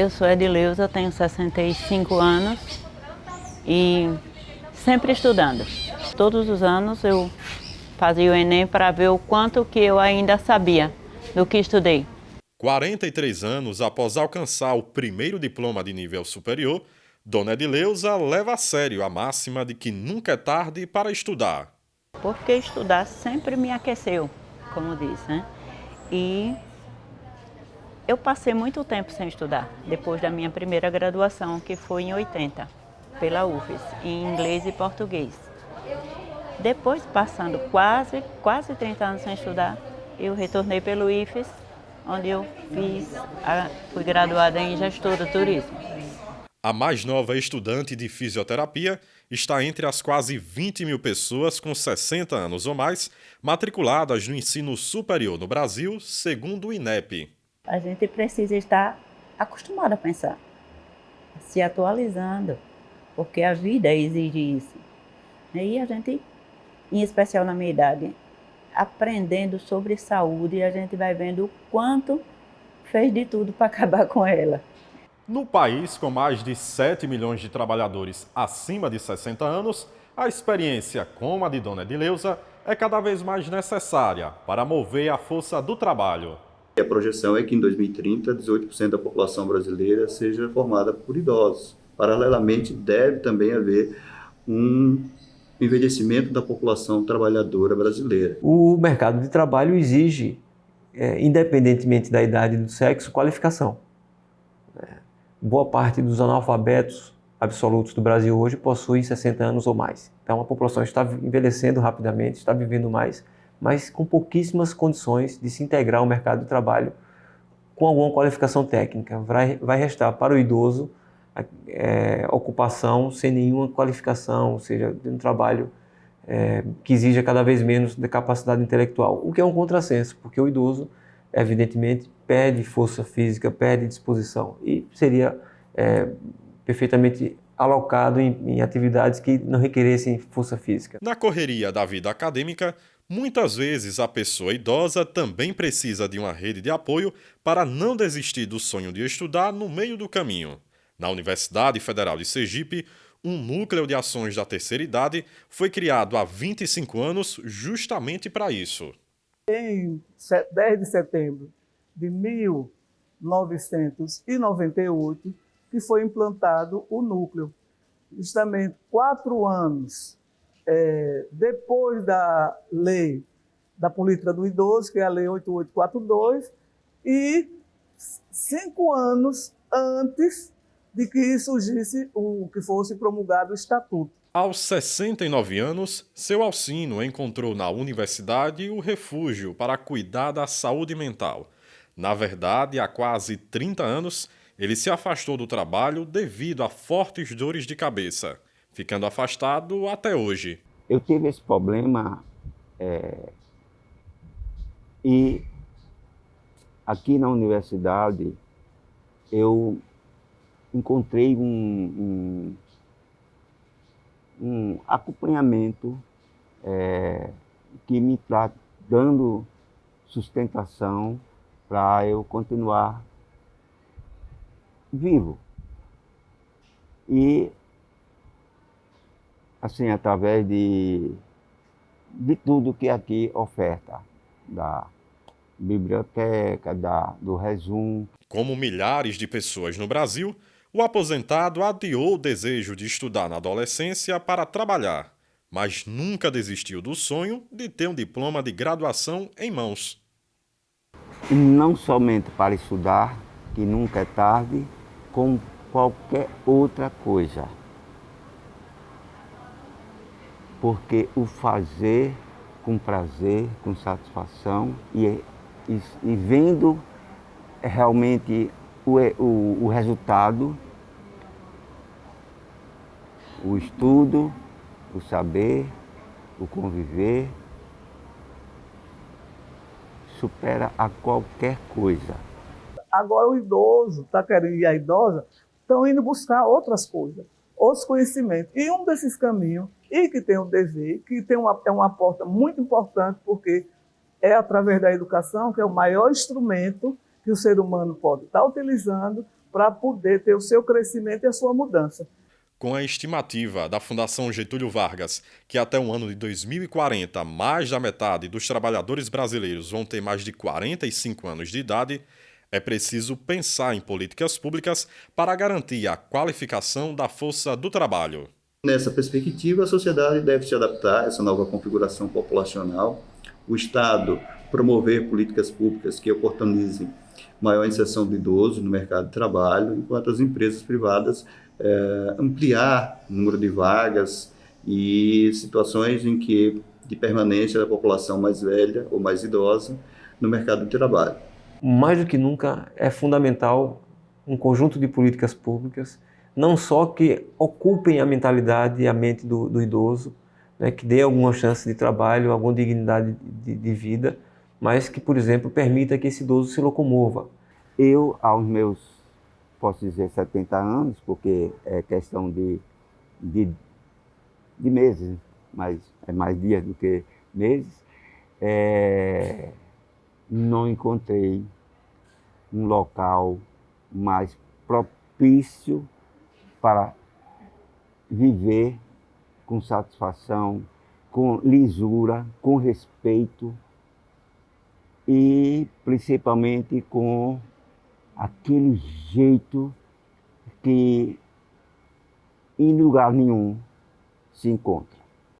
Eu sou Edileuza, tenho 65 anos e sempre estudando. Todos os anos eu fazia o Enem para ver o quanto que eu ainda sabia do que estudei. 43 anos após alcançar o primeiro diploma de nível superior, Dona Edileuza leva a sério a máxima de que nunca é tarde para estudar. Porque estudar sempre me aqueceu, como diz, né? E eu passei muito tempo sem estudar, depois da minha primeira graduação, que foi em 80, pela UFES, em inglês e português. Depois, passando quase 30 anos sem estudar, eu retornei pelo IFES, onde eu fui graduada em gestora do turismo. A mais nova estudante de fisioterapia está entre as quase 20 mil pessoas com 60 anos ou mais matriculadas no ensino superior no Brasil, segundo o INEP. A gente precisa estar acostumado a pensar, se atualizando, porque a vida exige isso. E a gente, em especial na minha idade, aprendendo sobre saúde, a gente vai vendo o quanto fez de tudo para acabar com ela. No país, com mais de 7 milhões de trabalhadores acima de 60 anos, a experiência como a de Dona Edileuza é cada vez mais necessária para mover a força do trabalho. A projeção é que em 2030, 18% da população brasileira seja formada por idosos. Paralelamente, deve também haver um envelhecimento da população trabalhadora brasileira. O mercado de trabalho exige, independentemente da idade e do sexo, qualificação. Boa parte dos analfabetos absolutos do Brasil hoje possuem 60 anos ou mais. Então a população está envelhecendo rapidamente, está vivendo mais, mas com pouquíssimas condições de se integrar ao mercado de trabalho com alguma qualificação técnica. Vai restar para o idoso ocupação sem nenhuma qualificação, ou seja, de um trabalho que exija cada vez menos de capacidade intelectual, o que é um contrassenso, porque o idoso, evidentemente, perde força física, perde disposição e seria perfeitamente alocado em atividades que não requeressem força física. Na correria da vida acadêmica, muitas vezes a pessoa idosa também precisa de uma rede de apoio para não desistir do sonho de estudar no meio do caminho. Na Universidade Federal de Sergipe, um núcleo de ações da terceira idade foi criado há 25 anos justamente para isso. Em 10 de setembro de 1998, que foi implantado o núcleo. Justamente 4 anos depois da lei da política do idoso, que é a Lei 8842, e 5 anos antes de que surgisse que fosse promulgado o Estatuto. Aos 69 anos, seu Alcino encontrou na universidade o refúgio para cuidar da saúde mental. Na verdade, há quase 30 anos, ele se afastou do trabalho devido a fortes dores de cabeça, ficando afastado até hoje. Eu tive esse problema e aqui na universidade eu encontrei um acompanhamento que me está dando sustentação para eu continuar vivo. E, assim, através de tudo que aqui oferta, da biblioteca, do resumo. Como milhares de pessoas no Brasil, o aposentado adiou o desejo de estudar na adolescência para trabalhar, mas nunca desistiu do sonho de ter um diploma de graduação em mãos. E não somente para estudar, que nunca é tarde, como qualquer outra coisa. Porque o fazer com prazer, com satisfação e vendo realmente o resultado, o estudo, o saber, o conviver, supera a qualquer coisa. Agora o idoso está querendo, e a idosa estão indo buscar outras coisas, outros conhecimentos. E um desses caminhos, e que tem um dever, que tem uma porta muito importante, porque é através da educação, que é o maior instrumento que o ser humano pode estar utilizando para poder ter o seu crescimento e a sua mudança. Com a estimativa da Fundação Getúlio Vargas que até o ano de 2040, mais da metade dos trabalhadores brasileiros vão ter mais de 45 anos de idade, é preciso pensar em políticas públicas para garantir a qualificação da força do trabalho. Nessa perspectiva, a sociedade deve se adaptar a essa nova configuração populacional, o Estado promover políticas públicas que oportunizem maior inserção do idoso no mercado de trabalho, enquanto as empresas privadas ampliar o número de vagas e situações em que de permanência da população mais velha ou mais idosa no mercado de trabalho. Mais do que nunca é fundamental um conjunto de políticas públicas, não só que ocupem a mentalidade e a mente do idoso, né, que dê alguma chance de trabalho, alguma dignidade de vida, mas que, por exemplo, permita que esse idoso se locomova. Eu, aos meus, posso dizer, 70 anos, porque é questão de meses, mas é mais dias do que meses, não encontrei um local mais propício para viver com satisfação, com lisura, com respeito e principalmente com aquele jeito que em lugar nenhum se encontra.